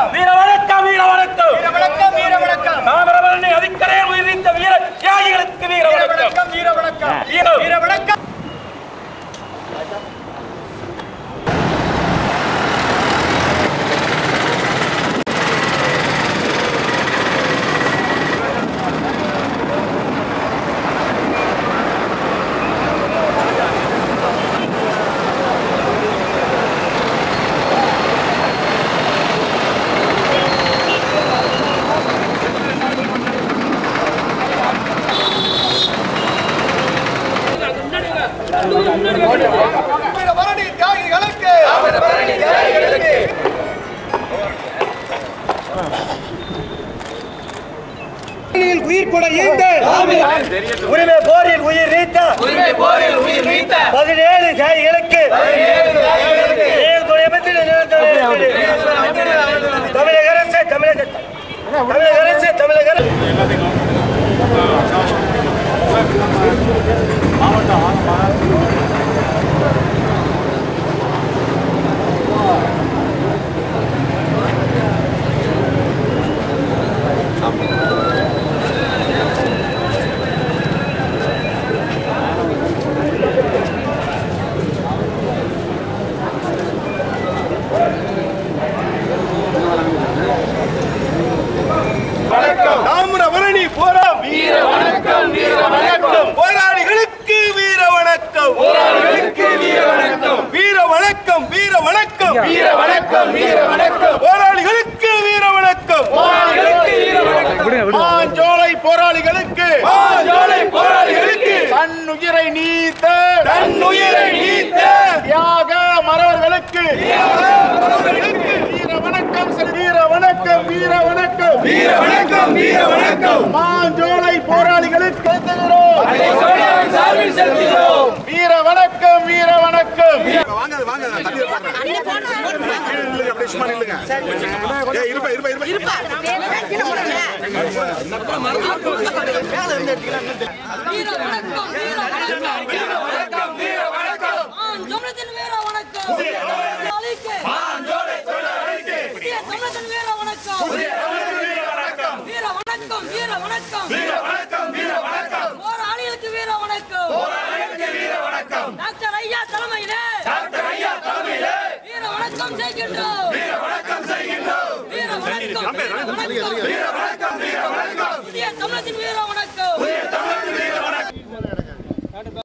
வணக்கம் வீர வணக்கம் வீர வணக்கம் வீர வணக்கம் வீர வணக்கம் தாமிரபரணி அதிக்கரை உயிரிழந்த வீர தியாகிகளுக்கு வீர வணக்கம் வீர வணக்கம் வீர வணக்கம் உயிர் கூட உரிமை போரில் உயிர் நீத்த 17 தியாகிகளுக்கு தமிழக அரசு தாமிரபரணி போராம் வீர வணக்கம் வீர வணக்கம் போராளிகளுக்கு வீர வணக்கம் வீர வணக்கம் வீர வணக்கம் வீர வணக்கம் வீர வணக்கம் போராளிகளுக்கு வீர வணக்கம் மாஞ்சோலை போராளிகளுக்கு தன்னுயிரை நீத்த தியாக மறவர்களுக்கு வீர வணக்கம் வீர வணக்கம் வீர வணக்கம் வீர வணக்கம் வீர வணக்கம் மாஞ்சோலை போராளிகளுக்கு வீர வணக்கம் வீர வணக்கம் போராளிகளுக்கு வீர வணக்கம் டாக்டர் ஐயா தலைமையிலே வீர வணக்கம் செய்கின்றோம் வீர வணக்கம் இந்திய தமிழகத்தின் வீர வணக்கம்